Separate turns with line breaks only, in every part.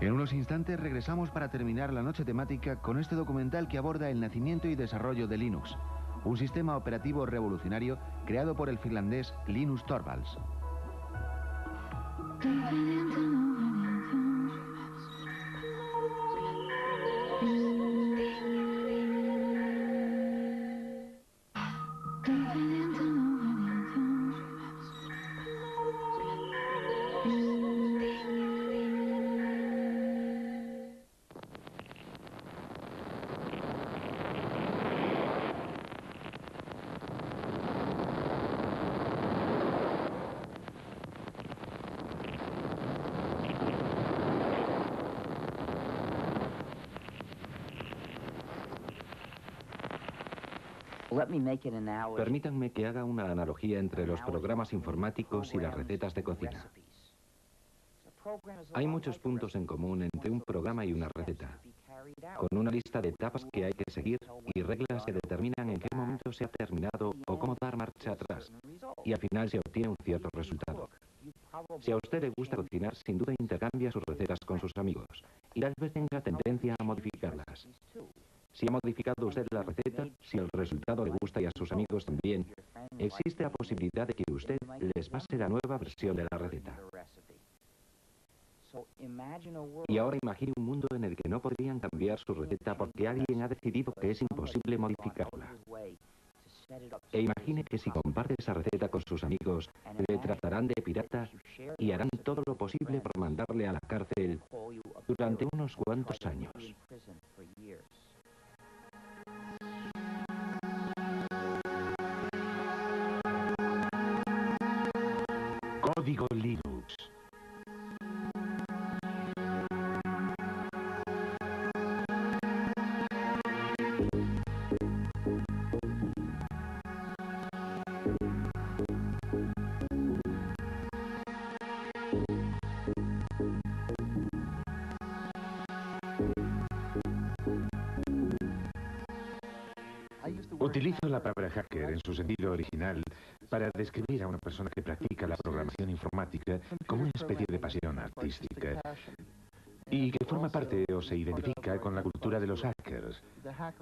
En unos instantes regresamos para terminar la noche temática con este documental que aborda el nacimiento y desarrollo de Linux, un sistema operativo revolucionario creado por el finlandés Linus Torvalds.
Permítanme que haga una analogía entre los programas informáticos y las recetas de cocina. Hay muchos puntos en común entre un programa y una receta, con una lista de etapas que hay que seguir y reglas que determinan en qué momento se ha terminado o cómo dar marcha atrás, y al final se obtiene un cierto resultado. Si a usted le gusta cocinar, sin duda intercambia sus recetas con sus amigos, y tal vez tenga tendencia a modificarlas. Si ha modificado usted la receta, si el resultado le gusta y a sus amigos también, existe la posibilidad de que usted les pase la nueva versión de la receta. Y ahora imagine un mundo en el que no podrían cambiar su receta porque alguien ha decidido que es imposible modificarla. E imagine que si comparte esa receta con sus amigos, le tratarán de pirata y harán todo lo posible por mandarle a la cárcel durante unos cuantos años.
Código Linux. Utilizo la palabra hacker en su sentido original para describir a una persona que practica la programación informática como una especie de pasión artística y que forma parte o se identifica con la cultura de los hackers,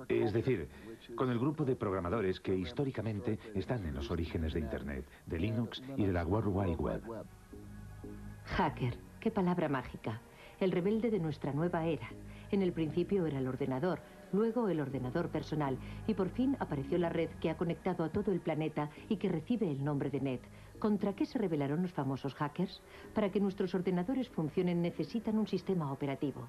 es decir, con el grupo de programadores que históricamente están en los orígenes de Internet, de Linux y de la World Wide Web.
Hacker, qué palabra mágica. El rebelde de nuestra nueva era. En el principio era el ordenador, luego el ordenador personal y por fin apareció la red que ha conectado a todo el planeta y que recibe el nombre de Net. ¿Contra qué se rebelaron los famosos hackers? Para que nuestros ordenadores funcionen necesitan un sistema operativo.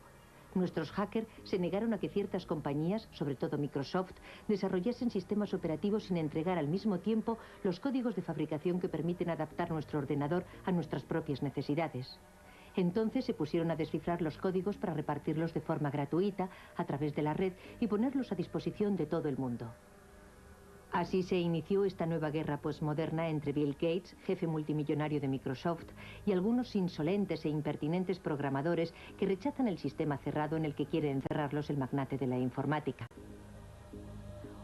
Nuestros hackers se negaron a que ciertas compañías, sobre todo Microsoft, desarrollasen sistemas operativos sin entregar al mismo tiempo los códigos de fabricación que permiten adaptar nuestro ordenador a nuestras propias necesidades. Entonces se pusieron a descifrar los códigos para repartirlos de forma gratuita a través de la red y ponerlos a disposición de todo el mundo. Así se inició esta nueva guerra postmoderna entre Bill Gates, jefe multimillonario de Microsoft, y algunos insolentes e impertinentes programadores que rechazan el sistema cerrado en el que quiere encerrarlos el magnate de la informática.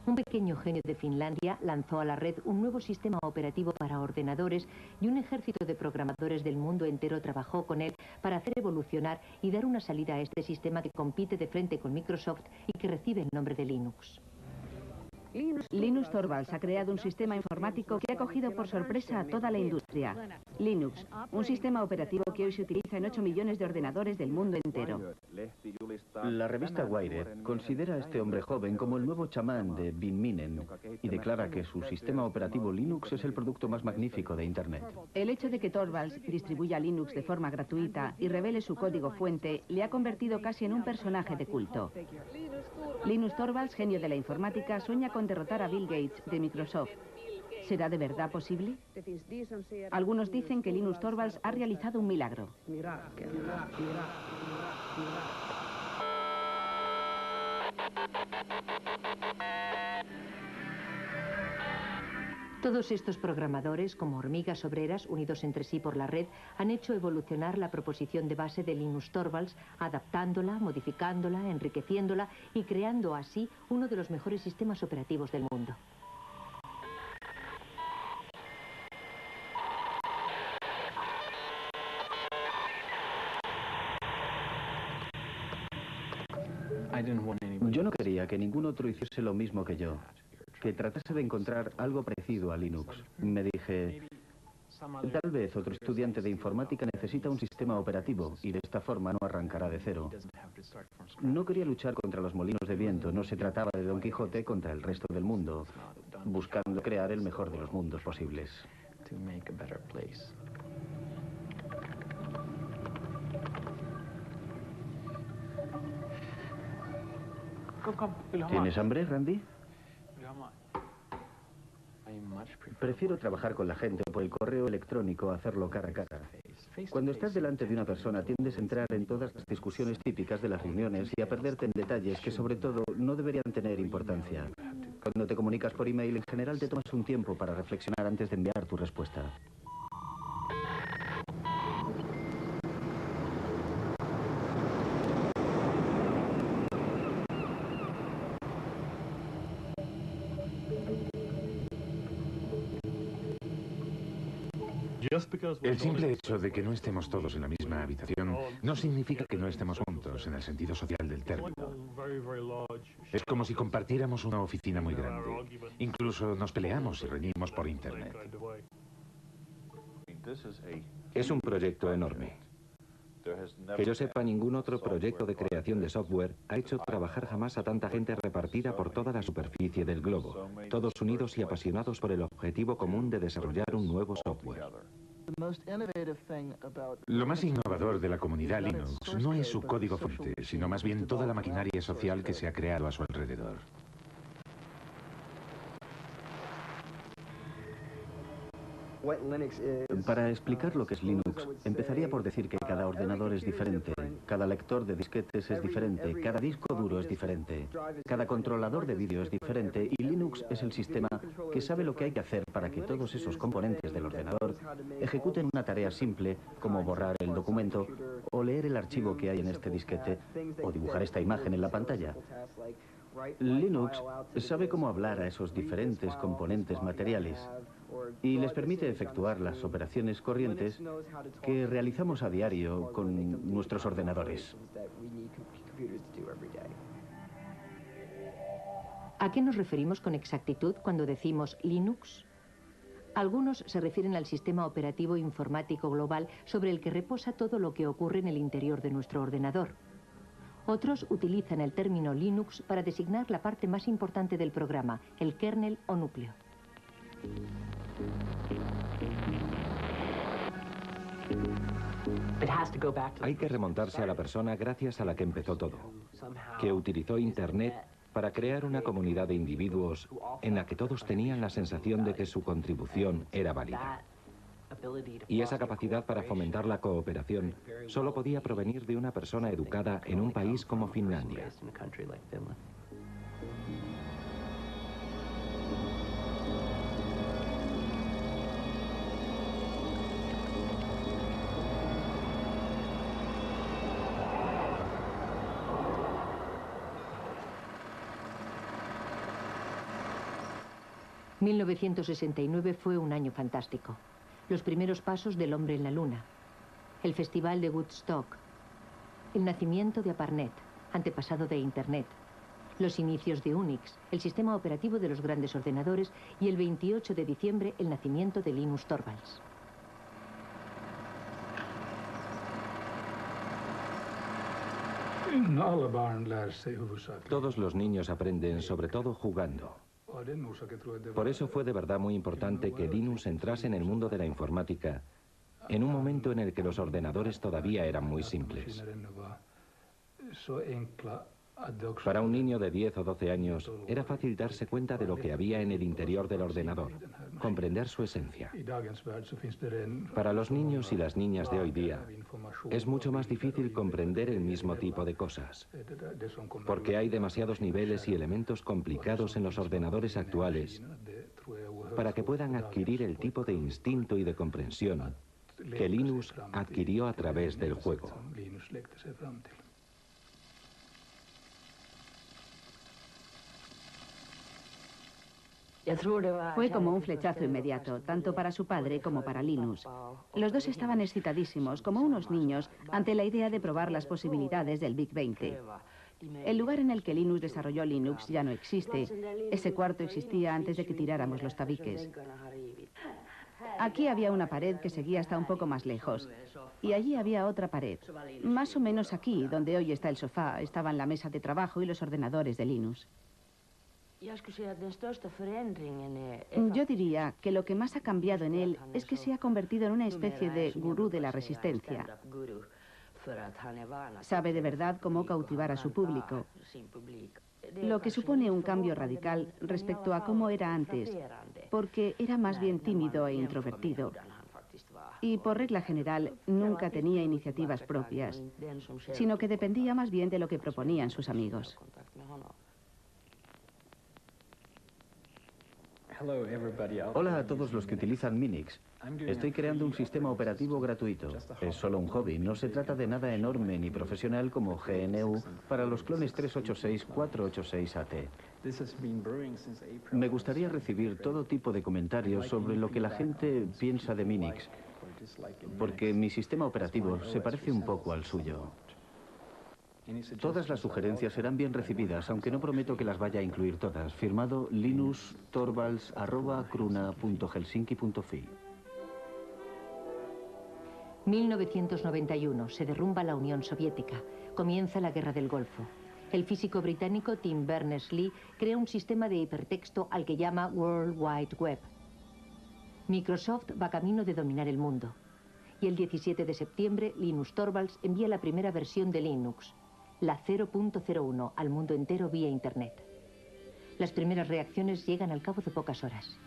Un pequeño genio de Finlandia lanzó a la red un nuevo sistema operativo para ordenadores y un ejército de programadores del mundo entero trabajó con él para hacer evolucionar y dar una salida a este sistema que compite de frente con Microsoft y que recibe el nombre de Linux.
Linus Torvalds ha creado un sistema informático que ha cogido por sorpresa a toda la industria. Linux, un sistema operativo que hoy se utiliza en 8 millones de ordenadores del mundo entero.
La revista Wired considera a este hombre joven como el nuevo chamán de Bin Minen y declara que su sistema operativo Linux es el producto más magnífico de Internet.
El hecho de que Torvalds distribuya Linux de forma gratuita y revele su código fuente le ha convertido casi en un personaje de culto. Linus Torvalds, genio de la informática, sueña con derrotar a Bill Gates de Microsoft. ¿Será de verdad posible? Algunos dicen que Linus Torvalds ha realizado un milagro.
Todos estos programadores, como hormigas obreras unidos entre sí por la red, han hecho evolucionar la proposición de base de Linus Torvalds, adaptándola, modificándola, enriqueciéndola y creando así uno de los mejores sistemas operativos del mundo.
Yo no quería que ningún otro hiciese lo mismo que yo, que tratase de encontrar algo parecido a Linux. Me dije, tal vez otro estudiante de informática necesita un sistema operativo y de esta forma no arrancará de cero. No quería luchar contra los molinos de viento, no se trataba de Don Quijote contra el resto del mundo, buscando crear el mejor de los mundos posibles. ¿Tienes hambre, Randy? Prefiero trabajar con la gente o por el correo electrónico a hacerlo cara a cara. Cuando estás delante de una persona tiendes a entrar en todas las discusiones típicas de las reuniones y a perderte en detalles que sobre todo no deberían tener importancia. Cuando te comunicas por email en general te tomas un tiempo para reflexionar antes de enviar tu respuesta.
El simple hecho de que no estemos todos en la misma habitación no significa que no estemos juntos en el sentido social del término. Es como si compartiéramos una oficina muy grande. Incluso nos peleamos y reñimos por internet.
Es un proyecto enorme. Que yo sepa, ningún otro proyecto de creación de software ha hecho trabajar jamás a tanta gente repartida por toda la superficie del globo, todos unidos y apasionados por el objetivo común de desarrollar un nuevo software.
Lo más innovador de la comunidad Linux no es su código fuente, sino más bien toda la maquinaria social que se ha creado a su alrededor.
Para explicar lo que es Linux, empezaría por decir que cada ordenador es diferente, cada lector de disquetes es diferente, cada disco duro es diferente, cada controlador de vídeo es diferente y Linux es el sistema que sabe lo que hay que hacer para que todos esos componentes del ordenador ejecuten una tarea simple como borrar el documento o leer el archivo que hay en este disquete o dibujar esta imagen en la pantalla. Linux sabe cómo hablar a esos diferentes componentes materiales y les permite efectuar las operaciones corrientes que realizamos a diario con nuestros ordenadores.
¿A qué nos referimos con exactitud cuando decimos Linux? Algunos se refieren al sistema operativo informático global sobre el que reposa todo lo que ocurre en el interior de nuestro ordenador. Otros utilizan el término Linux para designar la parte más importante del programa, el kernel o núcleo.
Hay que remontarse a la persona gracias a la que empezó todo, que utilizó Internet para crear una comunidad de individuos en la que todos tenían la sensación de que su contribución era válida. Y esa capacidad para fomentar la cooperación solo podía provenir de una persona educada en un país como Finlandia.
...1969 fue un año fantástico. Los primeros pasos del hombre en la luna, el festival de Woodstock, el nacimiento de ARPANET, antepasado de Internet, los inicios de Unix, el sistema operativo de los grandes ordenadores y el 28 de diciembre el nacimiento de Linus Torvalds.
Todos los niños aprenden, sobre todo jugando. Por eso fue de verdad muy importante que Linus entrase en el mundo de la informática en un momento en el que los ordenadores todavía eran muy simples. Para un niño de 10 o 12 años era fácil darse cuenta de lo que había en el interior del ordenador, comprender su esencia. Para los niños y las niñas de hoy día es mucho más difícil comprender el mismo tipo de cosas, porque hay demasiados niveles y elementos complicados en los ordenadores actuales para que puedan adquirir el tipo de instinto y de comprensión que Linus adquirió a través del juego.
Fue como un flechazo inmediato, tanto para su padre como para Linus. Los dos estaban excitadísimos, como unos niños, ante la idea de probar las posibilidades del Big 20. El lugar en el que Linus desarrolló Linux ya no existe. Ese cuarto existía antes de que tiráramos los tabiques. Aquí había una pared que seguía hasta un poco más lejos. Y allí había otra pared. Más o menos aquí, donde hoy está el sofá, estaban la mesa de trabajo y los ordenadores de Linus. Yo diría que lo que más ha cambiado en él es que se ha convertido en una especie de gurú de la resistencia. Sabe de verdad cómo cautivar a su público, lo que supone un cambio radical respecto a cómo era antes, porque era más bien tímido e introvertido. Y por regla general nunca tenía iniciativas propias, sino que dependía más bien de lo que proponían sus amigos.
Hola a todos los que utilizan Minix. Estoy creando un sistema operativo gratuito. Es solo un hobby, no se trata de nada enorme ni profesional como GNU para los clones 386-486-AT. Me gustaría recibir todo tipo de comentarios sobre lo que la gente piensa de Minix, porque mi sistema operativo se parece un poco al suyo. Todas las sugerencias serán bien recibidas, aunque no prometo que las vaya a incluir todas. Firmado linustorvalds@cruna.helsinki.fi.
1991. Se derrumba la Unión Soviética. Comienza la Guerra del Golfo. El físico británico Tim Berners-Lee crea un sistema de hipertexto al que llama World Wide Web. Microsoft va camino de dominar el mundo. Y el 17 de septiembre, Linus Torvalds envía la primera versión de Linux, la 0.01, al mundo entero vía Internet. Las primeras reacciones llegan al cabo de pocas horas.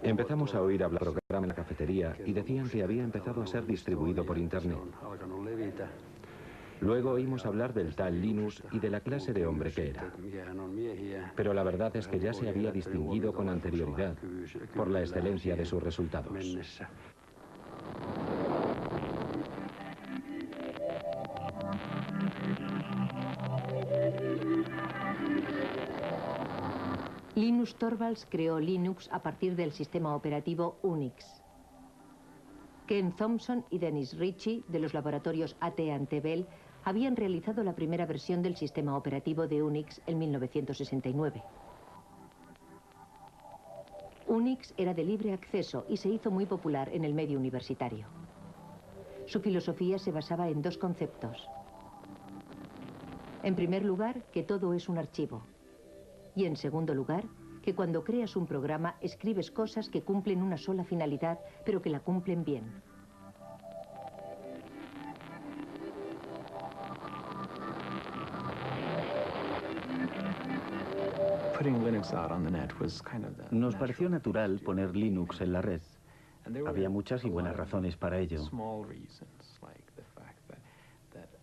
Empezamos a oír hablar del programa en la cafetería y decían que había empezado a ser distribuido por Internet. Luego oímos hablar del tal Linus y de la clase de hombre que era. Pero la verdad es que ya se había distinguido con anterioridad por la excelencia de sus resultados.
Linus Torvalds creó Linux a partir del sistema operativo Unix. Ken Thompson y Dennis Ritchie, de los laboratorios AT&T Bell, habían realizado la primera versión del sistema operativo de Unix en 1969. Unix era de libre acceso y se hizo muy popular en el medio universitario. Su filosofía se basaba en dos conceptos. En primer lugar, que todo es un archivo. Y en segundo lugar, que cuando creas un programa escribes cosas que cumplen una sola finalidad, pero que la cumplen bien.
Nos pareció natural poner Linux en la red. Había muchas y buenas razones para ello.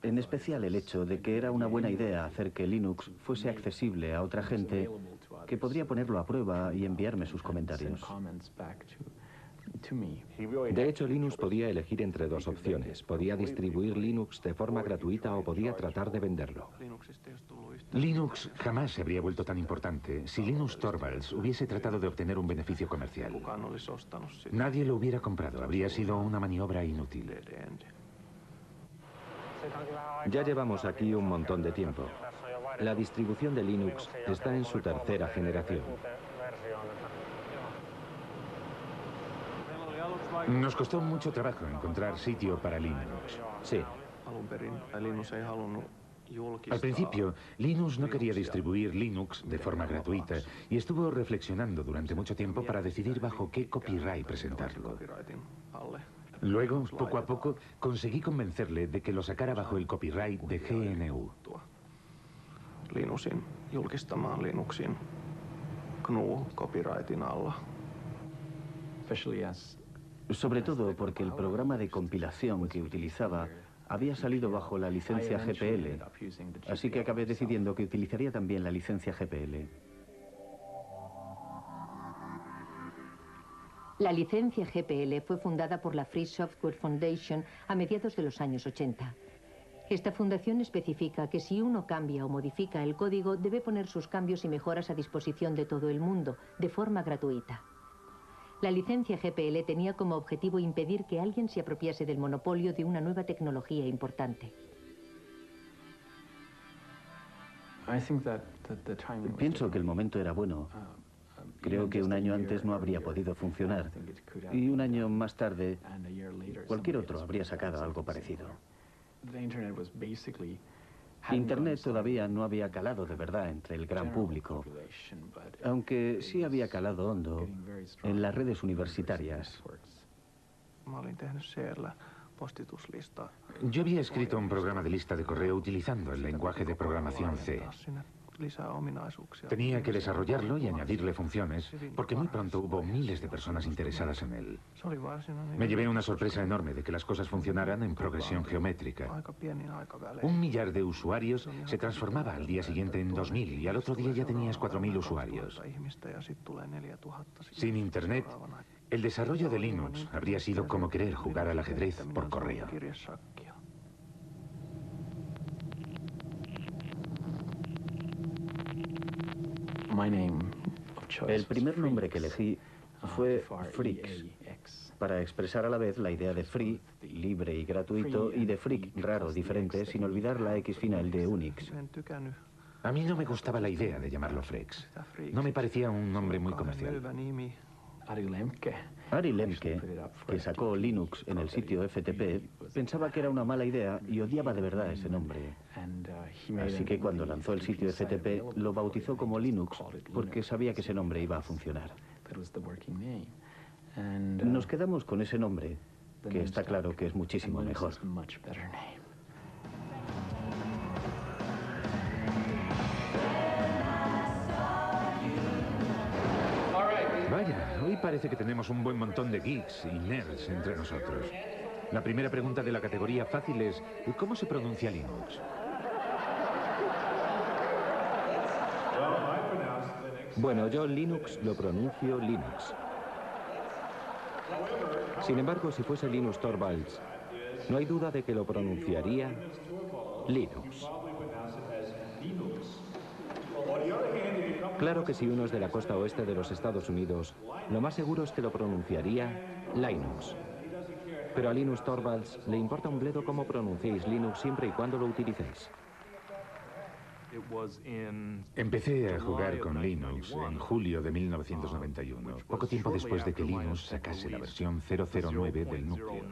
En especial el hecho de que era una buena idea hacer que Linux fuese accesible a otra gente que podría ponerlo a prueba y enviarme sus comentarios.
De hecho, Linus podía elegir entre dos opciones. Podía distribuir Linux de forma gratuita o podía tratar de venderlo.
Linux jamás se habría vuelto tan importante si Linus Torvalds hubiese tratado de obtener un beneficio comercial. Nadie lo hubiera comprado, habría sido una maniobra inútil.
Ya llevamos aquí un montón de tiempo. La distribución de Linux está en su tercera generación.
Nos costó mucho trabajo encontrar sitio para Linux.
Sí.
Al principio, Linus no quería distribuir Linux de forma gratuita y estuvo reflexionando durante mucho tiempo para decidir bajo qué copyright presentarlo. Luego, poco a poco, conseguí convencerle de que lo sacara bajo el copyright de GNU.
Linusin julkistamaan Linuxin GNU-copyrightin alla.
Sobre todo porque el programa de compilación que utilizaba había salido bajo la licencia GPL, así que acabé decidiendo que utilizaría también la licencia GPL.
La licencia GPL fue fundada por la Free Software Foundation a mediados de los años 80. Esta fundación especifica que si uno cambia o modifica el código, debe poner sus cambios y mejoras a disposición de todo el mundo, de forma gratuita. La licencia GPL tenía como objetivo impedir que alguien se apropiase del monopolio de una nueva tecnología importante.
Pienso que el momento era bueno. Creo que un año antes no habría podido funcionar. Y un año más tarde, cualquier otro habría sacado algo parecido. Internet todavía no había calado de verdad entre el gran público, aunque sí había calado hondo en las redes universitarias.
Yo había escrito un programa de lista de correo utilizando el lenguaje de programación C. Tenía que desarrollarlo y añadirle funciones, porque muy pronto hubo miles de personas interesadas en él. Me llevé una sorpresa enorme de que las cosas funcionaran en progresión geométrica. 1 millar de usuarios se transformaba al día siguiente en 2000 y al otro día ya tenías 4000 usuarios. Sin Internet, el desarrollo de Linux habría sido como querer jugar al ajedrez por correo.
El primer nombre que elegí fue Freaks, para expresar a la vez la idea de free, libre y gratuito, y de freak, raro, diferente, sin olvidar la X final de Unix.
A mí no me gustaba la idea de llamarlo Freaks. No me parecía un nombre muy comercial.
Ari Lemke, que sacó Linux en el sitio FTP, pensaba que era una mala idea y odiaba de verdad ese nombre. Así que cuando lanzó el sitio FTP, lo bautizó como Linux, porque sabía que ese nombre iba a funcionar. Nos quedamos con ese nombre, que está claro que es muchísimo mejor.
Vaya, hoy parece que tenemos un buen montón de geeks y nerds entre nosotros. La primera pregunta de la categoría fácil es, ¿cómo se pronuncia Linux?
Bueno, yo Linux lo pronuncio Linux. Sin embargo, si fuese Linus Torvalds, no hay duda de que lo pronunciaría Linux. Claro que si uno es de la costa oeste de los Estados Unidos, lo más seguro es que lo pronunciaría Linux. Pero a Linus Torvalds le importa un bledo cómo pronunciéis Linux siempre y cuando lo utilicéis.
Empecé a jugar con Linux en julio de 1991, poco tiempo después de que Linux sacase la versión 009 del núcleo.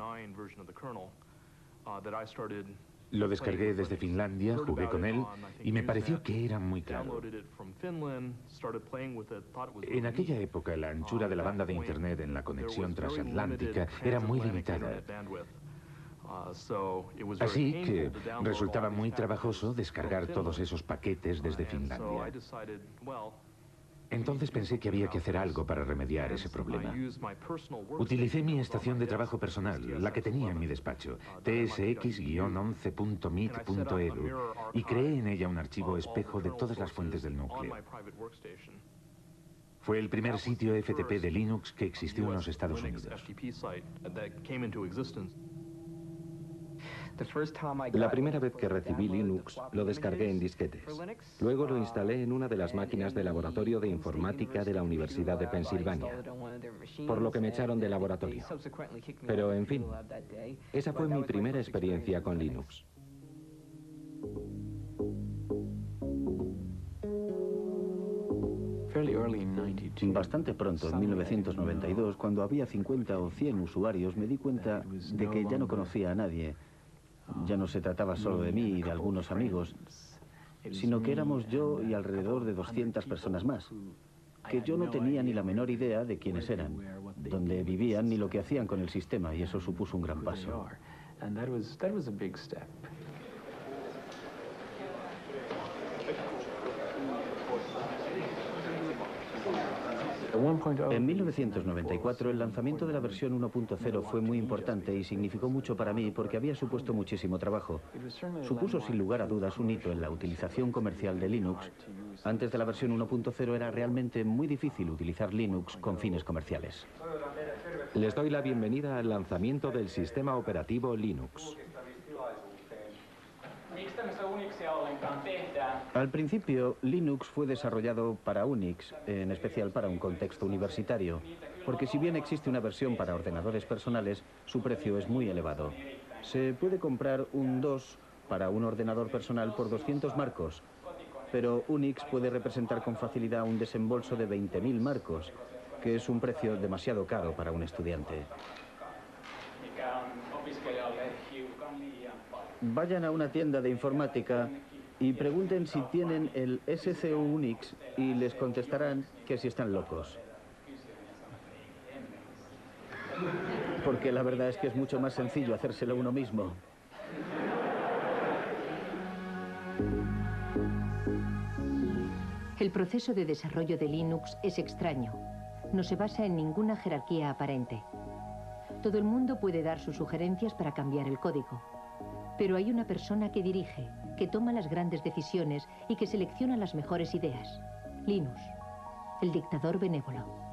Lo descargué desde Finlandia, jugué con él y me pareció que era muy claro. En aquella época la anchura de la banda de Internet en la conexión transatlántica era muy limitada. Así que resultaba muy trabajoso descargar todos esos paquetes desde Finlandia. Entonces pensé que había que hacer algo para remediar ese problema. Utilicé mi estación de trabajo personal, la que tenía en mi despacho, tsx-11.mit.edu, y creé en ella un archivo espejo de todas las fuentes del núcleo. Fue el primer sitio FTP de Linux que existió en los Estados Unidos.
La primera vez que recibí Linux, lo descargué en disquetes. Luego lo instalé en una de las máquinas de laboratorio de informática de la Universidad de Pensilvania, por lo que me echaron del laboratorio. Pero, en fin, esa fue mi primera experiencia con Linux.
Bastante pronto, en 1992, cuando había 50 o 100 usuarios, me di cuenta de que ya no conocía a nadie. Ya no se trataba solo de mí y de algunos amigos, sino que éramos yo y alrededor de 200 personas más, que yo no tenía ni la menor idea de quiénes eran, dónde vivían ni lo que hacían con el sistema, y eso supuso un gran paso. En 1994 el lanzamiento de la versión 1.0 fue muy importante y significó mucho para mí porque había supuesto muchísimo trabajo. Supuso sin lugar a dudas un hito en la utilización comercial de Linux. Antes de la versión 1.0 era realmente muy difícil utilizar Linux con fines comerciales.
Les doy la bienvenida al lanzamiento del sistema operativo Linux.
Al principio, Linux fue desarrollado para Unix, en especial para un contexto universitario, porque si bien existe una versión para ordenadores personales, su precio es muy elevado. Se puede comprar un DOS para un ordenador personal por 200 marcos, pero Unix puede representar con facilidad un desembolso de 20.000 marcos, que es un precio demasiado caro para un estudiante. Vayan a una tienda de informática y pregunten si tienen el SCU Unix y les contestarán que si están locos. Porque la verdad es que es mucho más sencillo hacérselo uno mismo.
El proceso de desarrollo de Linux es extraño. No se basa en ninguna jerarquía aparente. Todo el mundo puede dar sus sugerencias para cambiar el código. Pero hay una persona que dirige, que toma las grandes decisiones y que selecciona las mejores ideas. Linus, el dictador benévolo.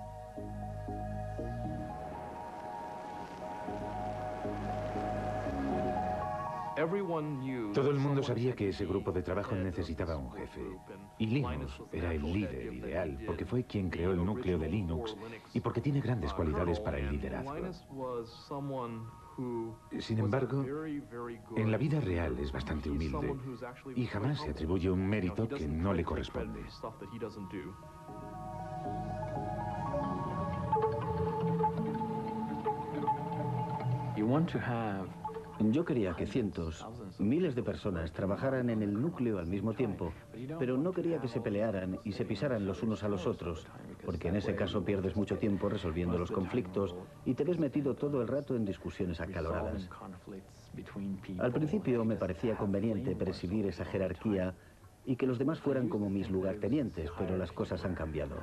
Todo el mundo sabía que ese grupo de trabajo necesitaba un jefe. Y Linus era el líder ideal, porque fue quien creó el núcleo de Linux y porque tiene grandes cualidades para el liderazgo. Sin embargo, en la vida real es bastante humilde y jamás se atribuye un mérito que no le corresponde.
Yo quería que cientos, miles de personas trabajaran en el núcleo al mismo tiempo, pero no quería que se pelearan y se pisaran los unos a los otros, porque en ese caso pierdes mucho tiempo resolviendo los conflictos y te ves metido todo el rato en discusiones acaloradas. Al principio me parecía conveniente presidir esa jerarquía y que los demás fueran como mis lugartenientes, pero las cosas han cambiado.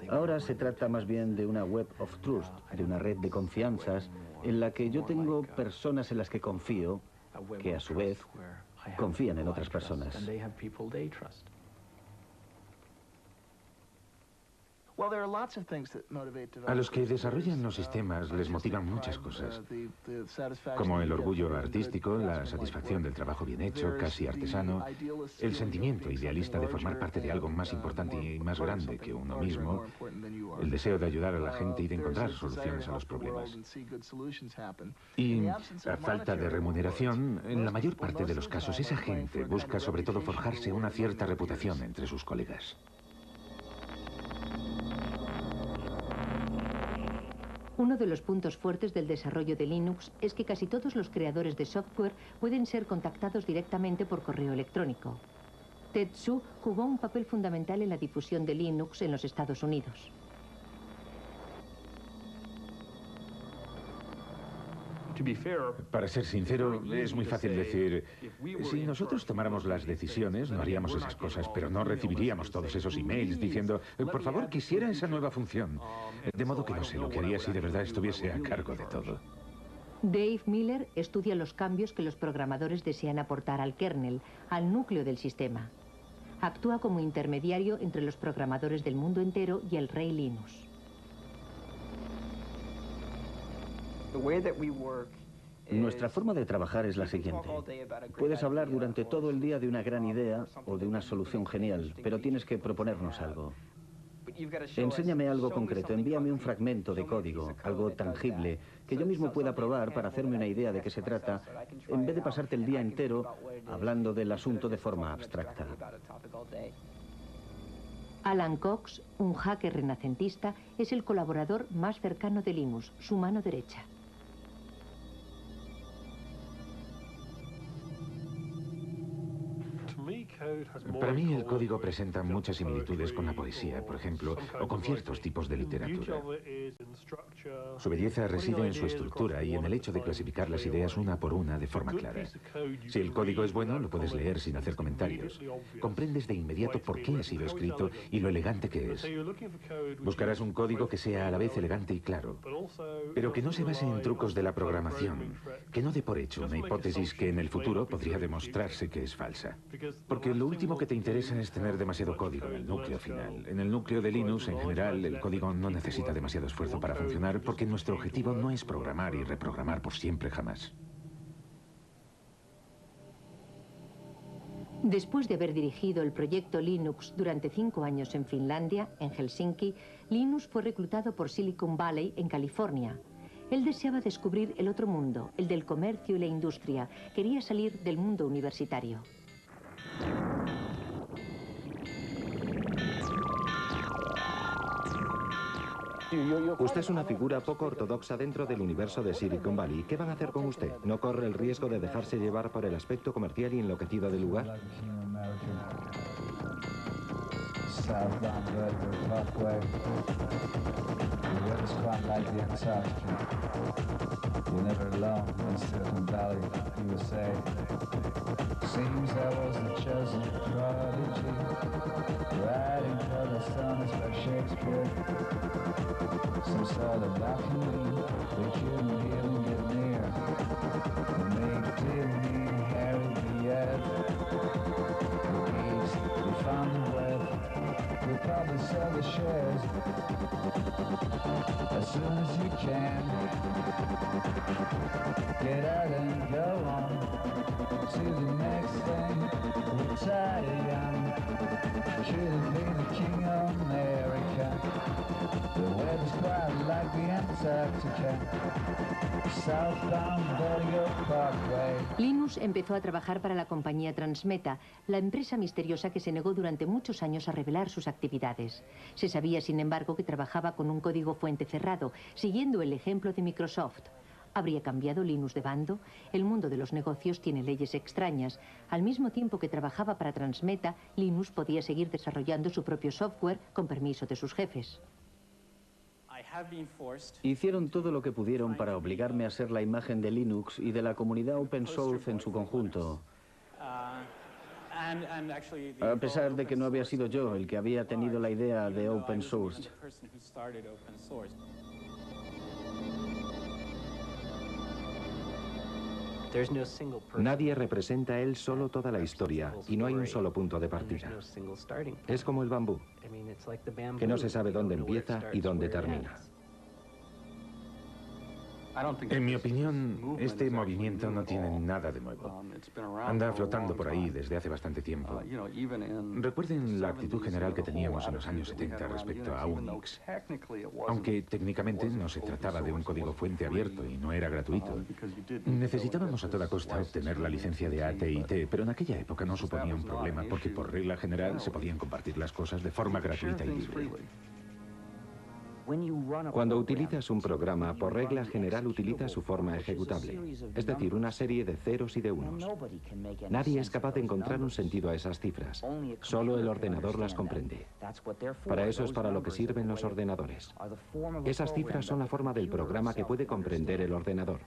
Ahora se trata más bien de una web of trust, de una red de confianzas en la que yo tengo personas en las que confío, que a su vez confían en otras personas.
A los que desarrollan los sistemas les motivan muchas cosas, como el orgullo artístico, la satisfacción del trabajo bien hecho, casi artesano, el sentimiento idealista de formar parte de algo más importante y más grande que uno mismo, el deseo de ayudar a la gente y de encontrar soluciones a los problemas. Y a falta de remuneración, en la mayor parte de los casos esa gente busca sobre todo forjarse una cierta reputación entre sus colegas.
Uno de los puntos fuertes del desarrollo de Linux es que casi todos los creadores de software pueden ser contactados directamente por correo electrónico. Ted Su jugó un papel fundamental en la difusión de Linux en los Estados Unidos.
Para ser sincero, es muy fácil decir, si nosotros tomáramos las decisiones, no haríamos esas cosas, pero no recibiríamos todos esos emails diciendo, por favor, quisiera esa nueva función. De modo que no sé lo que haría si de verdad estuviese a cargo de todo.
Dave Miller estudia los cambios que los programadores desean aportar al kernel, al núcleo del sistema. Actúa como intermediario entre los programadores del mundo entero y el rey Linus.
Nuestra forma de trabajar es la siguiente. Puedes hablar durante todo el día de una gran idea o de una solución genial, pero tienes que proponernos algo. Enséñame algo concreto, envíame un fragmento de código, algo tangible, que yo mismo pueda probar para hacerme una idea de qué se trata, en vez de pasarte el día entero hablando del asunto de forma abstracta.
Alan Cox, un hacker renacentista, es el colaborador más cercano de Linus, su mano derecha.
Para mí el código presenta muchas similitudes con la poesía, por ejemplo, o con ciertos tipos de literatura. Su belleza reside en su estructura y en el hecho de clasificar las ideas una por una de forma clara. Si el código es bueno, lo puedes leer sin hacer comentarios. Comprendes de inmediato por qué ha sido escrito y lo elegante que es. Buscarás un código que sea a la vez elegante y claro, pero que no se base en trucos de la programación, que no dé por hecho una hipótesis que en el futuro podría demostrarse que es falsa. Porque lo último que te interesa es tener demasiado código en el núcleo final. En el núcleo de Linux, en general, el código no necesita demasiado esfuerzo para funcionar porque nuestro objetivo no es programar y reprogramar por siempre jamás.
Después de haber dirigido el proyecto Linux durante 5 años en Finlandia, en Helsinki, Linus fue reclutado por Silicon Valley, en California. Él deseaba descubrir el otro mundo, el del comercio y la industria. Quería salir del mundo universitario.
Usted es una figura poco ortodoxa dentro del universo de Silicon Valley. ¿Qué van a hacer con usted? ¿No corre el riesgo de dejarse llevar por el aspecto comercial y enloquecido del lugar?
Some sort of balcony we couldn't even get near. The make Disney Harry Biet. The geeks, we found the web. We'll probably sell the shares as soon as you can. Get out and go on to the next thing. We're tired young. Should have been the king of America. The weather's quite like the Antarctica. Southbound Bordeaux Parkway.
Linus empezó a trabajar para la compañía Transmeta, la empresa misteriosa que se negó durante muchos años a revelar sus actividades. Se sabía, sin embargo, que trabajaba con un código fuente cerrado, siguiendo el ejemplo de Microsoft. ¿Habría cambiado Linus de bando? El mundo de los negocios tiene leyes extrañas. Al mismo tiempo que trabajaba para Transmeta, Linus podía seguir desarrollando su propio software con permiso de sus jefes.
Hicieron todo lo que pudieron para obligarme a ser la imagen de Linux y de la comunidad open source en su conjunto. A pesar de que no había sido yo el que había tenido la idea de open source.
Nadie representa él solo toda la historia y no hay un solo punto de partida. Es como el bambú, que no se sabe dónde empieza y dónde termina.
En mi opinión, este movimiento no tiene nada de nuevo. Anda flotando por ahí desde hace bastante tiempo. Recuerden la actitud general que teníamos en los años 70 respecto a Unix. Aunque técnicamente no se trataba de un código fuente abierto y no era gratuito. Necesitábamos a toda costa obtener la licencia de AT&T, pero en aquella época no suponía un problema porque por regla general se podían compartir las cosas de forma gratuita y libre.
Cuando utilizas un programa, por regla general utiliza su forma ejecutable, es decir, una serie de ceros y de unos. Nadie es capaz de encontrar un sentido a esas cifras, solo el ordenador las comprende. Para eso es para lo que sirven los ordenadores. Esas cifras son la forma del programa que puede comprender el ordenador.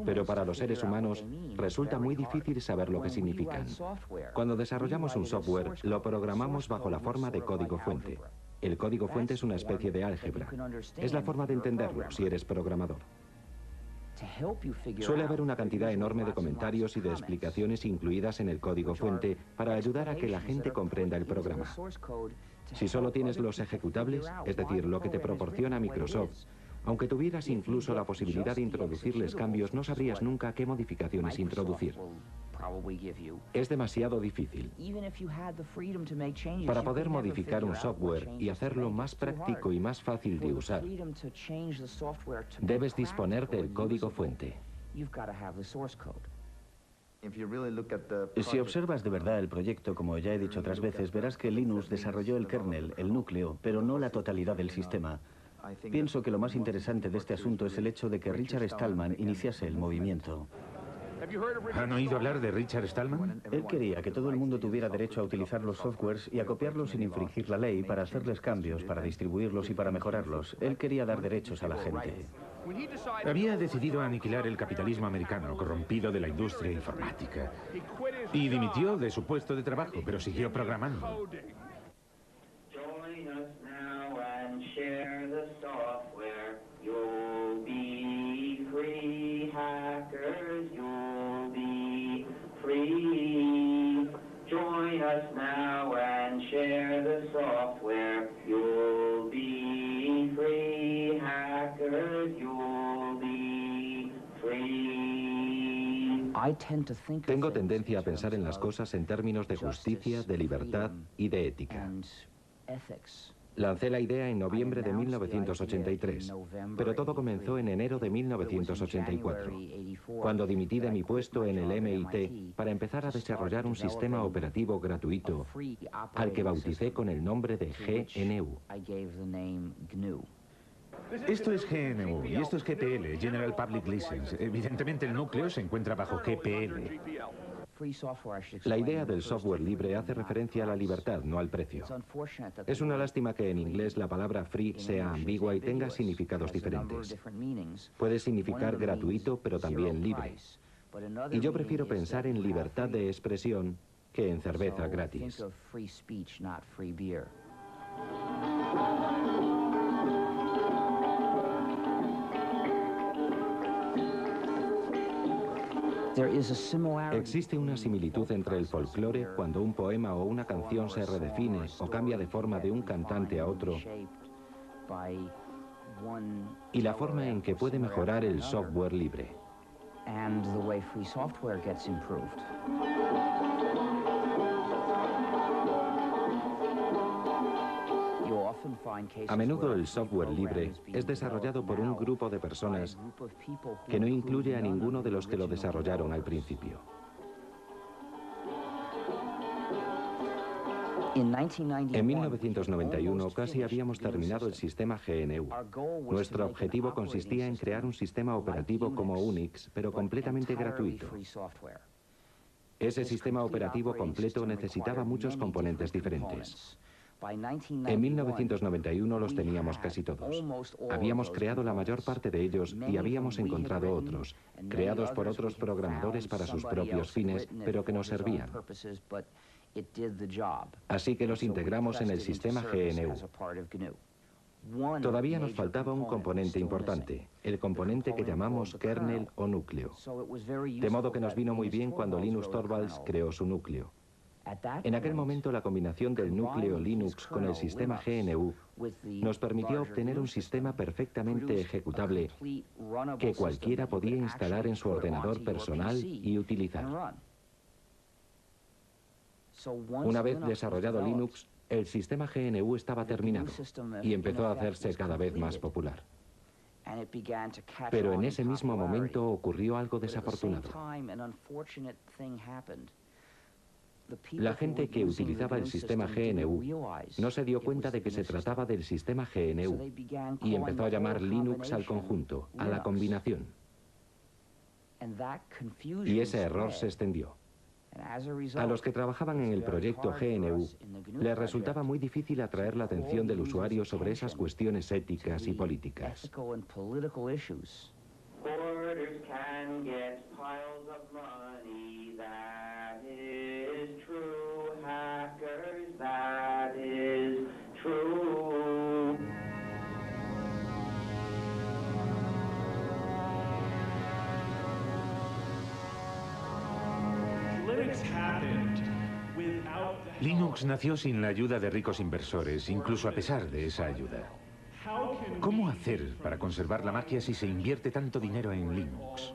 Pero para los seres humanos resulta muy difícil saber lo que significan. Cuando desarrollamos un software, lo programamos bajo la forma de código fuente. El código fuente es una especie de álgebra. Es la forma de entenderlo si eres programador. Suele haber una cantidad enorme de comentarios y de explicaciones incluidas en el código fuente para ayudar a que la gente comprenda el programa. Si solo tienes los ejecutables, es decir, lo que te proporciona Microsoft, aunque tuvieras incluso la posibilidad de introducirles cambios, no sabrías nunca qué modificaciones introducir. Es demasiado difícil. Para poder modificar un software y hacerlo más práctico y más fácil de usar, debes disponer del código fuente.
Si observas de verdad el proyecto, como ya he dicho otras veces, verás que Linus desarrolló el kernel, el núcleo, pero no la totalidad del sistema. Pienso que lo más interesante de este asunto es el hecho de que Richard Stallman iniciase el movimiento.
¿Han oído hablar de Richard Stallman?
Él quería que todo el mundo tuviera derecho a utilizar los softwares y a copiarlos sin infringir la ley, para hacerles cambios, para distribuirlos y para mejorarlos. Él quería dar derechos a la gente.
Había decidido aniquilar el capitalismo americano, corrompido de la industria informática. Y dimitió de su puesto de trabajo, pero siguió programando.
Join us now and share the software. You'll be free, hackers, you'll be free. Join us now and share the software. You'll be free, hackers, you'll be free.
Tengo tendencia a pensar en las cosas en términos de justicia, de libertad y de ética. Lancé la idea en noviembre de 1983, pero todo comenzó en enero de 1984, cuando dimití de mi puesto en el MIT para empezar a desarrollar un sistema operativo gratuito al que bauticé con el nombre de GNU.
Esto es GNU y esto es GPL, General Public License. Evidentemente el núcleo se encuentra bajo GPL.
La idea del software libre hace referencia a la libertad, no al precio. Es una lástima que en inglés la palabra free sea ambigua y tenga significados diferentes. Puede significar gratuito, pero también libre. Y yo prefiero pensar en libertad de expresión que en cerveza gratis. Existe una similitud entre el folclore cuando un poema o una canción se redefine o cambia de forma de un cantante a otro, y la forma en que puede mejorar el software libre. A menudo el software libre es desarrollado por un grupo de personas que no incluye a ninguno de los que lo desarrollaron al principio. En 1991 casi habíamos terminado el sistema GNU. Nuestro objetivo consistía en crear un sistema operativo como Unix, pero completamente gratuito. Ese sistema operativo completo necesitaba muchos componentes diferentes. En 1991 los teníamos casi todos. Habíamos creado la mayor parte de ellos y habíamos encontrado otros, creados por otros programadores para sus propios fines, pero que nos servían. Así que los integramos en el sistema GNU. Todavía nos faltaba un componente importante, el componente que llamamos kernel o núcleo. De modo que nos vino muy bien cuando Linus Torvalds creó su núcleo. En aquel momento la combinación del núcleo Linux con el sistema GNU nos permitió obtener un sistema perfectamente ejecutable que cualquiera podía instalar en su ordenador personal y utilizar. Una vez desarrollado Linux, el sistema GNU estaba terminado y empezó a hacerse cada vez más popular. Pero en ese mismo momento ocurrió algo desafortunado. La gente que utilizaba el sistema GNU no se dio cuenta de que se trataba del sistema GNU y empezó a llamar Linux al conjunto, a la combinación. Y ese error se extendió. A los que trabajaban en el proyecto GNU les resultaba muy difícil atraer la atención del usuario sobre esas cuestiones éticas y políticas.
Linux nació sin la ayuda de ricos inversores, incluso a pesar de esa ayuda. ¿Cómo hacer para conservar la magia si se invierte tanto dinero en Linux?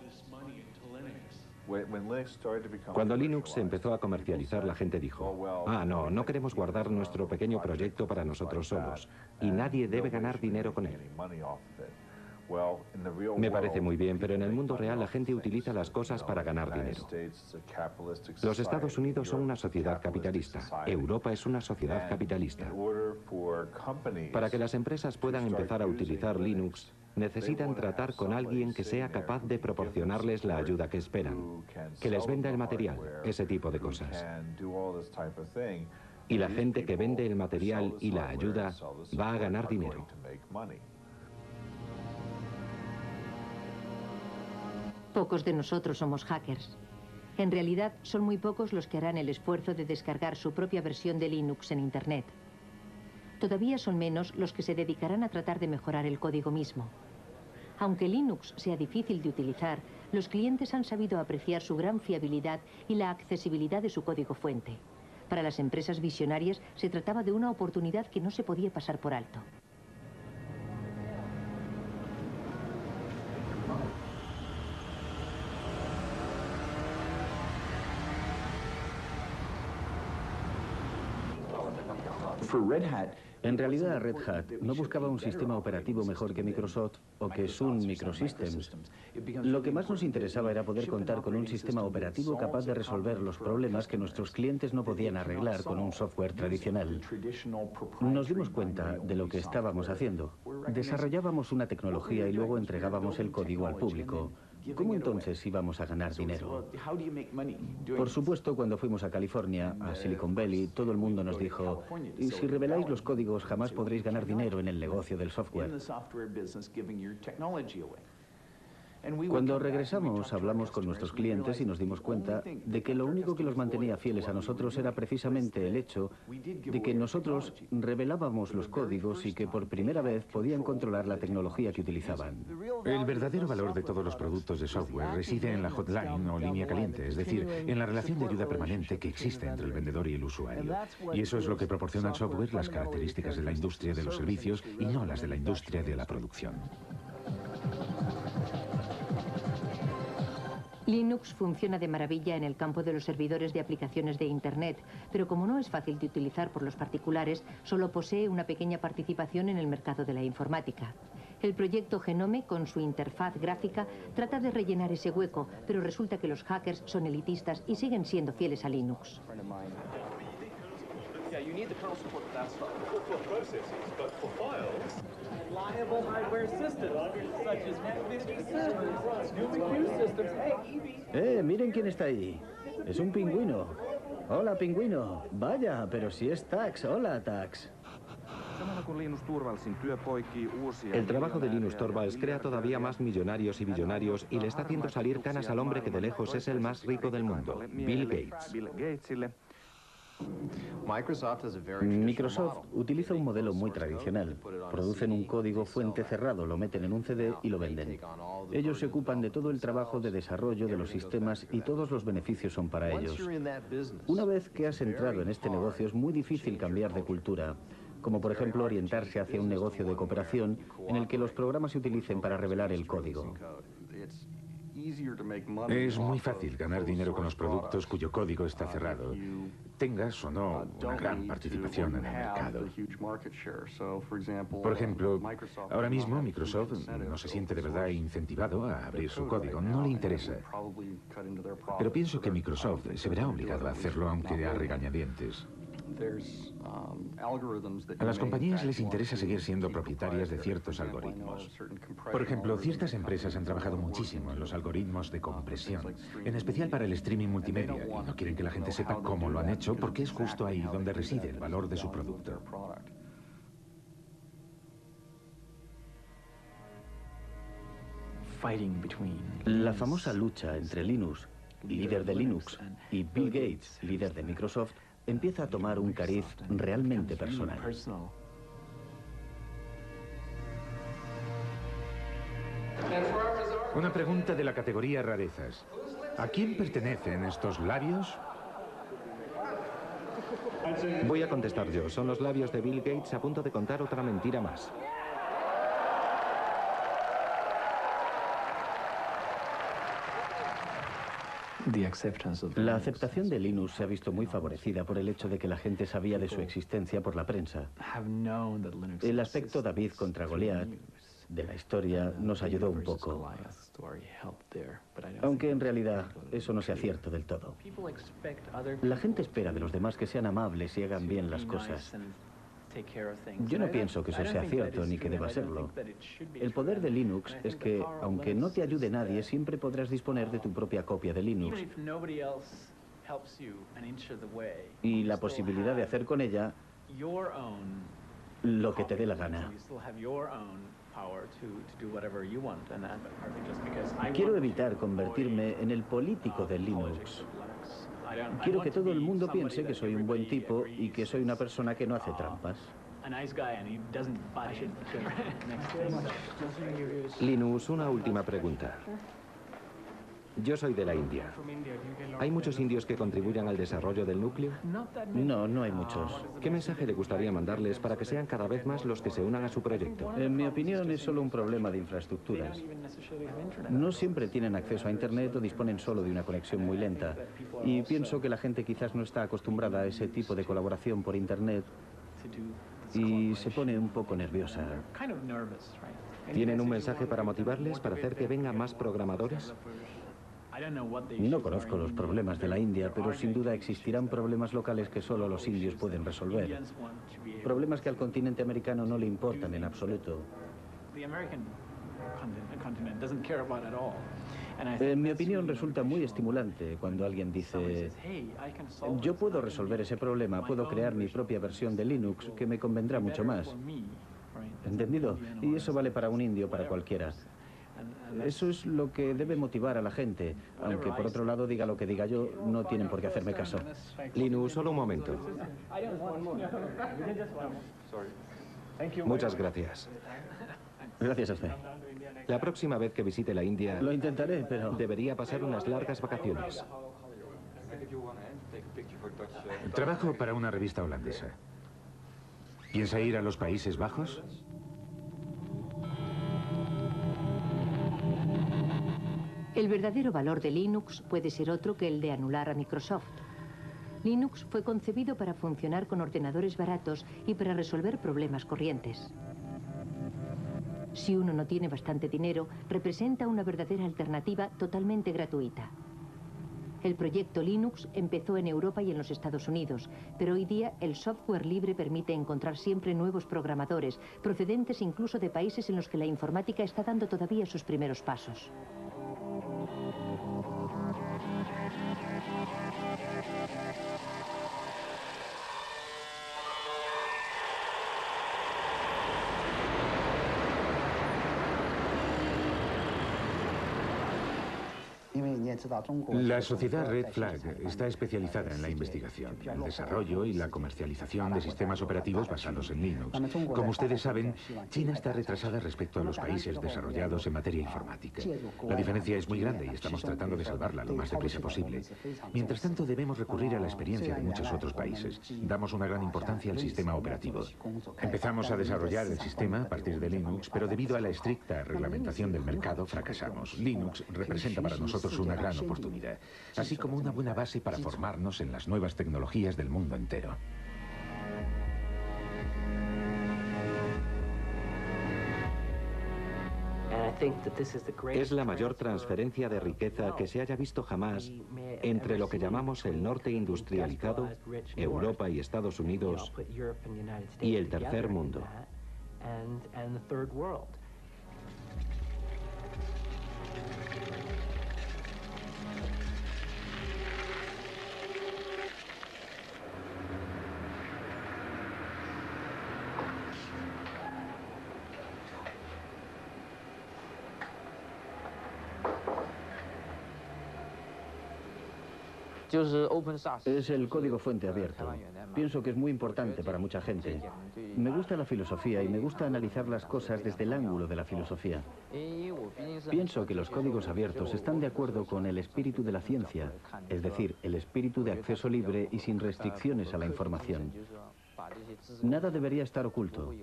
Cuando Linux se empezó a comercializar, la gente dijo, no queremos guardar nuestro pequeño proyecto para nosotros solos, y nadie debe ganar dinero con él. Me parece muy bien, pero en el mundo real la gente utiliza las cosas para ganar dinero. Los Estados Unidos son una sociedad capitalista. Europa es una sociedad capitalista. Para que las empresas puedan empezar a utilizar Linux, necesitan tratar con alguien que sea capaz de proporcionarles la ayuda que esperan, que les venda el material, ese tipo de cosas. Y la gente que vende el material y la ayuda va a ganar dinero.
Pocos de nosotros somos hackers. En realidad, son muy pocos los que harán el esfuerzo de descargar su propia versión de Linux en Internet. Todavía son menos los que se dedicarán a tratar de mejorar el código mismo. Aunque Linux sea difícil de utilizar, los clientes han sabido apreciar su gran fiabilidad y la accesibilidad de su código fuente. Para las empresas visionarias se trataba de una oportunidad que no se podía pasar por alto.
En realidad, Red Hat no buscaba un sistema operativo mejor que Microsoft o que Sun Microsystems. Lo que más nos interesaba era poder contar con un sistema operativo capaz de resolver los problemas que nuestros clientes no podían arreglar con un software tradicional. Nos dimos cuenta de lo que estábamos haciendo. Desarrollábamos una tecnología y luego entregábamos el código al público. ¿Cómo entonces íbamos a ganar dinero? Por supuesto, cuando fuimos a California, a Silicon Valley, todo el mundo nos dijo: "Y si reveláis los códigos, jamás podréis ganar dinero en el negocio del software". Cuando regresamos, hablamos con nuestros clientes y nos dimos cuenta de que lo único que los mantenía fieles a nosotros era precisamente el hecho de que nosotros revelábamos los códigos y que por primera vez podían controlar la tecnología que utilizaban.
El verdadero valor de todos los productos de software reside en la hotline o línea caliente, es decir, en la relación de ayuda permanente que existe entre el vendedor y el usuario. Y eso es lo que proporciona el software, las características de la industria de los servicios y no las de la industria de la producción.
Linux funciona de maravilla en el campo de los servidores de aplicaciones de Internet, pero como no es fácil de utilizar por los particulares, solo posee una pequeña participación en el mercado de la informática. El proyecto Genome, con su interfaz gráfica, trata de rellenar ese hueco, pero resulta que los hackers son elitistas y siguen siendo fieles a Linux.
Miren quién está ahí. Es un pingüino. Hola, pingüino. Vaya, pero si es Tax. Hola, Tax.
El trabajo de Linus Torvalds crea todavía más millonarios y billonarios y le está haciendo salir canas al hombre que de lejos es el más rico del mundo, Bill Gates.
Microsoft utiliza un modelo muy tradicional. Producen un código fuente cerrado, lo meten en un CD y lo venden. Ellos se ocupan de todo el trabajo de desarrollo de los sistemas y todos los beneficios son para ellos. Una vez que has entrado en este negocio es muy difícil cambiar de cultura, como por ejemplo orientarse hacia un negocio de cooperación en el que los programas se utilicen para revelar el código.
Es muy fácil ganar dinero con los productos cuyo código está cerrado, tengas o no una gran participación en el mercado. Por ejemplo, ahora mismo Microsoft no se siente de verdad incentivado a abrir su código, no le interesa. Pero pienso que Microsoft se verá obligado a hacerlo aunque a regañadientes. A las compañías les interesa seguir siendo propietarias de ciertos algoritmos. Por ejemplo, ciertas empresas han trabajado muchísimo en los algoritmos de compresión, en especial para el streaming multimedia, y no quieren que la gente sepa cómo lo han hecho porque es justo ahí donde reside el valor de su producto.
La famosa lucha entre Linus, líder de Linux, y Bill Gates, líder de Microsoft, empieza a tomar un cariz realmente personal.
Una pregunta de la categoría rarezas. ¿A quién pertenecen estos labios?
Voy a contestar yo. Son los labios de Bill Gates a punto de contar otra mentira más.
La aceptación de Linux se ha visto muy favorecida por el hecho de que la gente sabía de su existencia por la prensa. El aspecto David contra Goliat de la historia nos ayudó un poco, aunque en realidad eso no sea cierto del todo. La gente espera de los demás que sean amables y hagan bien las cosas. Yo no pienso que eso sea cierto ni que deba serlo. El poder de Linux es que, aunque no te ayude nadie, siempre podrás disponer de tu propia copia de Linux. Y la posibilidad de hacer con ella lo que te dé la gana. Quiero evitar convertirme en el político de Linux. Quiero que todo el mundo piense que soy un buen tipo y que soy una persona que no hace trampas.
Linus, una última pregunta. Yo soy de la India. ¿Hay muchos indios que contribuyan al desarrollo del núcleo?
No, no hay muchos.
¿Qué mensaje le gustaría mandarles para que sean cada vez más los que se unan a su proyecto?
En mi opinión, es solo un problema de infraestructuras. No siempre tienen acceso a Internet o disponen solo de una conexión muy lenta. Y pienso que la gente quizás no está acostumbrada a ese tipo de colaboración por Internet y se pone un poco nerviosa.
¿Tienen un mensaje para motivarles, para hacer que vengan más programadores?
No conozco los problemas de la India, pero sin duda existirán problemas locales que solo los indios pueden resolver. Problemas que al continente americano no le importan en absoluto. En mi opinión resulta muy estimulante cuando alguien dice: yo puedo resolver ese problema, puedo crear mi propia versión de Linux que me convendrá mucho más. ¿Entendido? Y eso vale para un indio, para cualquiera. Eso es lo que debe motivar a la gente, aunque por otro lado, diga lo que diga yo, no tienen por qué hacerme caso.
Linus, solo un momento. Muchas gracias.
Gracias a usted.
La próxima vez que visite la India...
Lo intentaré, pero...
debería pasar unas largas vacaciones.
Trabajo para una revista holandesa. ¿Piensa ir a los Países Bajos?
El verdadero valor de Linux puede ser otro que el de anular a Microsoft. Linux fue concebido para funcionar con ordenadores baratos y para resolver problemas corrientes. Si uno no tiene bastante dinero, representa una verdadera alternativa totalmente gratuita. El proyecto Linux empezó en Europa y en los Estados Unidos, pero hoy día el software libre permite encontrar siempre nuevos programadores, procedentes incluso de países en los que la informática está dando todavía sus primeros pasos.
La sociedad Red Flag está especializada en la investigación, el desarrollo y la comercialización de sistemas operativos basados en Linux. Como ustedes saben, China está retrasada respecto a los países desarrollados en materia informática. La diferencia es muy grande y estamos tratando de salvarla lo más deprisa posible. Mientras tanto, debemos recurrir a la experiencia de muchos otros países. Damos una gran importancia al sistema operativo. Empezamos a desarrollar el sistema a partir de Linux, pero debido a la estricta reglamentación del mercado, fracasamos. Linux representa para nosotros una gran oportunidad, así como una buena base para formarnos en las nuevas tecnologías del mundo entero.
Es la mayor transferencia de riqueza que se haya visto jamás entre lo que llamamos el norte industrializado, Europa y Estados Unidos, y el tercer mundo.
Es el código fuente abierto. Pienso que es muy importante para mucha gente. Me gusta la filosofía y me gusta analizar las cosas desde el ángulo de la filosofía. Pienso que los códigos abiertos están de acuerdo con el espíritu de la ciencia, es decir, el espíritu de acceso libre y sin restricciones a la información. Nada debería estar oculto.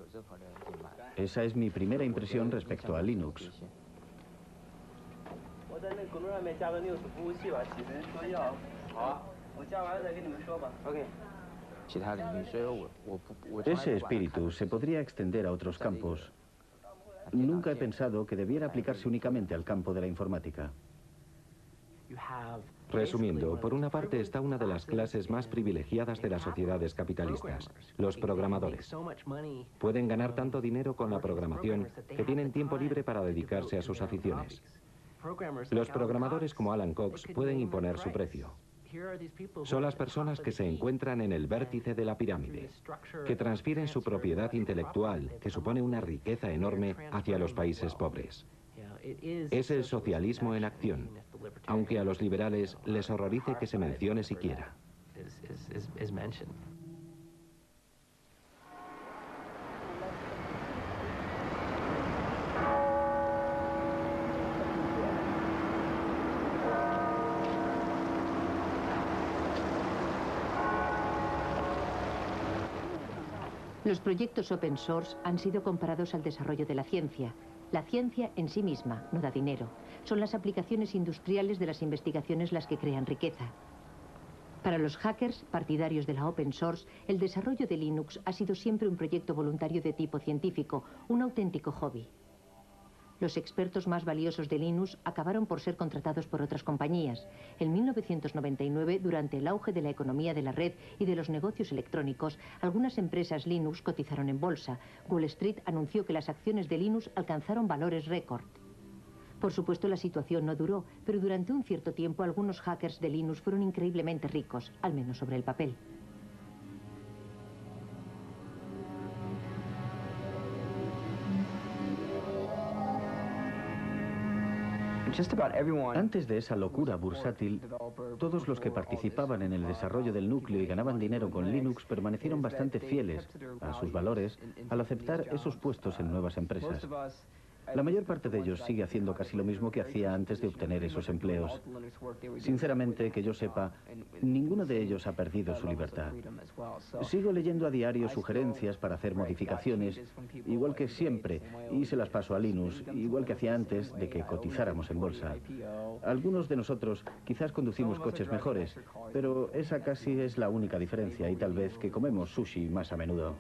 Esa es mi primera impresión respecto a Linux. Ese espíritu se podría extender a otros campos. Nunca he pensado que debiera aplicarse únicamente al campo de la informática.
Resumiendo, por una parte está una de las clases más privilegiadas de las sociedades capitalistas, los programadores. Pueden ganar tanto dinero con la programación que tienen tiempo libre para dedicarse a sus aficiones. Los programadores como Alan Cox pueden imponer su precio. Son las personas que se encuentran en el vértice de la pirámide, que transfieren su propiedad intelectual, que supone una riqueza enorme, hacia los países pobres. Es el socialismo en acción, aunque a los liberales les horrorice que se mencione siquiera.
Los proyectos open source han sido comparados al desarrollo de la ciencia. La ciencia en sí misma no da dinero. Son las aplicaciones industriales de las investigaciones las que crean riqueza. Para los hackers, partidarios de la open source, el desarrollo de Linux ha sido siempre un proyecto voluntario de tipo científico, un auténtico hobby. Los expertos más valiosos de Linux acabaron por ser contratados por otras compañías. En 1999, durante el auge de la economía de la red y de los negocios electrónicos, algunas empresas Linux cotizaron en bolsa. Wall Street anunció que las acciones de Linux alcanzaron valores récord. Por supuesto, la situación no duró, pero durante un cierto tiempo algunos hackers de Linux fueron increíblemente ricos, al menos sobre el papel.
Antes de esa locura bursátil, todos los que participaban en el desarrollo del núcleo y ganaban dinero con Linux permanecieron bastante fieles a sus valores al aceptar esos puestos en nuevas empresas. La mayor parte de ellos sigue haciendo casi lo mismo que hacía antes de obtener esos empleos. Sinceramente, que yo sepa, ninguno de ellos ha perdido su libertad. Sigo leyendo a diario sugerencias para hacer modificaciones, igual que siempre, y se las paso a Linux, igual que hacía antes de que cotizáramos en bolsa. Algunos de nosotros quizás conducimos coches mejores, pero esa casi es la única diferencia, y tal vez que comemos sushi más a menudo.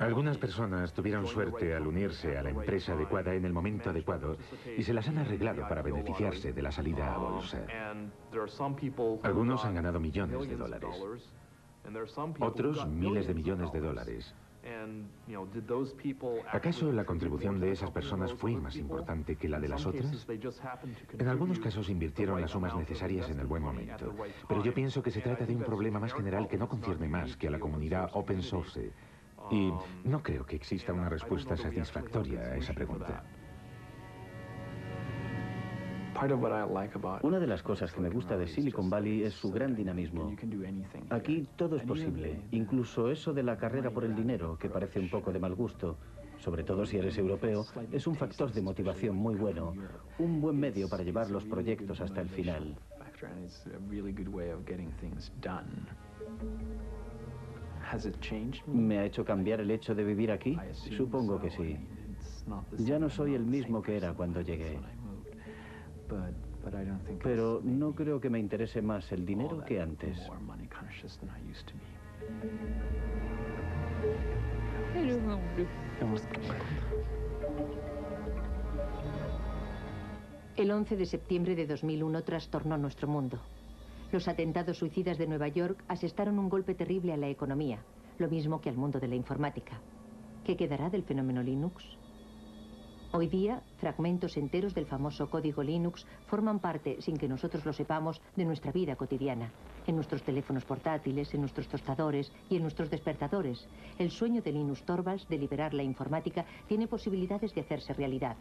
Algunas personas tuvieron suerte al unirse a la empresa adecuada en el momento adecuado y se las han arreglado para beneficiarse de la salida a bolsa. Algunos han ganado millones de dólares, otros miles de millones de dólares. ¿Acaso la contribución de esas personas fue más importante que la de las otras? En algunos casos invirtieron las sumas necesarias en el buen momento, pero yo pienso que se trata de un problema más general que no concierne más que a la comunidad open source, y no creo que exista una respuesta satisfactoria a esa pregunta.
Una de las cosas que me gusta de Silicon Valley es su gran dinamismo. Aquí todo es posible, incluso eso de la carrera por el dinero, que parece un poco de mal gusto. Sobre todo si eres europeo, es un factor de motivación muy bueno, un buen medio para llevar los proyectos hasta el final. ¿Me ha hecho cambiar el hecho de vivir aquí? Supongo que sí. Ya no soy el mismo que era cuando llegué. Pero no creo que me interese más el dinero que antes.
El 11 de septiembre de 2001 trastornó nuestro mundo. Los atentados suicidas de Nueva York asestaron un golpe terrible a la economía, lo mismo que al mundo de la informática. ¿Qué quedará del fenómeno Linux? Hoy día, fragmentos enteros del famoso código Linux forman parte, sin que nosotros lo sepamos, de nuestra vida cotidiana. En nuestros teléfonos portátiles, en nuestros tostadores y en nuestros despertadores. El sueño de Linus Torvalds de liberar la informática tiene posibilidades de hacerse realidad.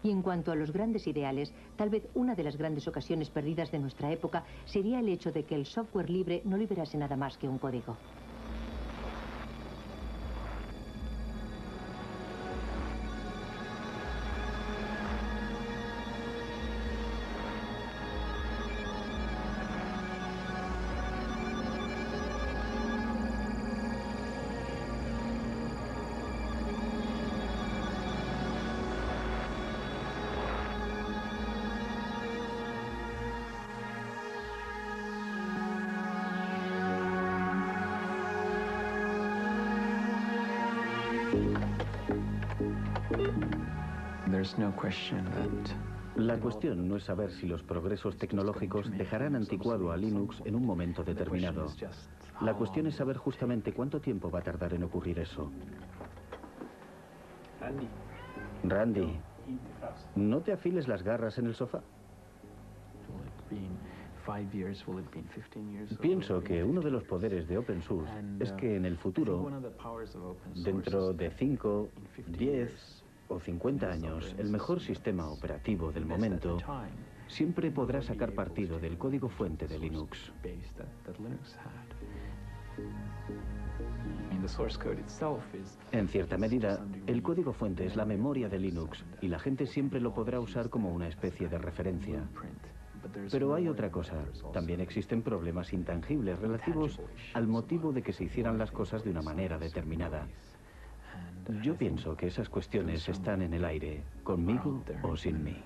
Y en cuanto a los grandes ideales, tal vez una de las grandes ocasiones perdidas de nuestra época sería el hecho de que el software libre no liberase nada más que un código.
There's no question that
La cuestión no es saber si los progresos tecnológicos dejarán anticuado a Linux en un momento determinado. La cuestión es saber justamente cuánto tiempo va a tardar en ocurrir eso. Randy, no te afiles las garras en el sofá. Pienso que uno de los poderes de Open Source es que en el futuro, dentro de 5, 10 o 50 años, el mejor sistema operativo del momento siempre podrá sacar partido del código fuente de Linux. En cierta medida, el código fuente es la memoria de Linux y la gente siempre lo podrá usar como una especie de referencia. Pero hay otra cosa. También existen problemas intangibles relativos al motivo de que se hicieran las cosas de una manera determinada. Yo pienso que esas cuestiones están en el aire, conmigo o sin mí.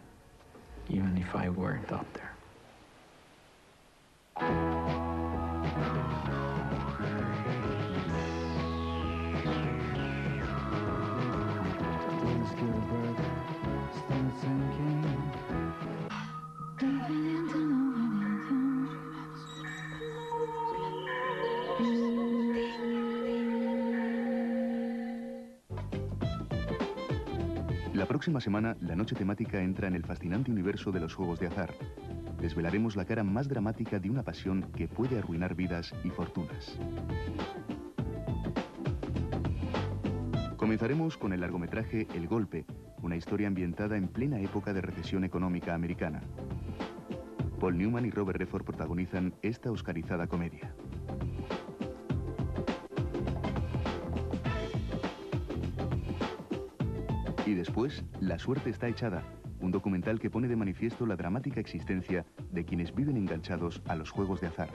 La próxima semana, la noche temática entra en el fascinante universo de los juegos de azar. Desvelaremos la cara más dramática de una pasión que puede arruinar vidas y fortunas. Comenzaremos con el largometraje El Golpe, una historia ambientada en plena época de recesión económica americana. Paul Newman y Robert Redford protagonizan esta oscarizada comedia. Y después, La suerte está echada, un documental que pone de manifiesto la dramática existencia de quienes viven enganchados a los juegos de azar.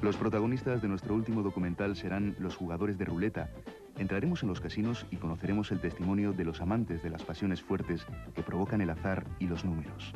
Los protagonistas de nuestro último documental serán los jugadores de ruleta. Entraremos en los casinos y conoceremos el testimonio de los amantes de las pasiones fuertes que provocan el azar y los números.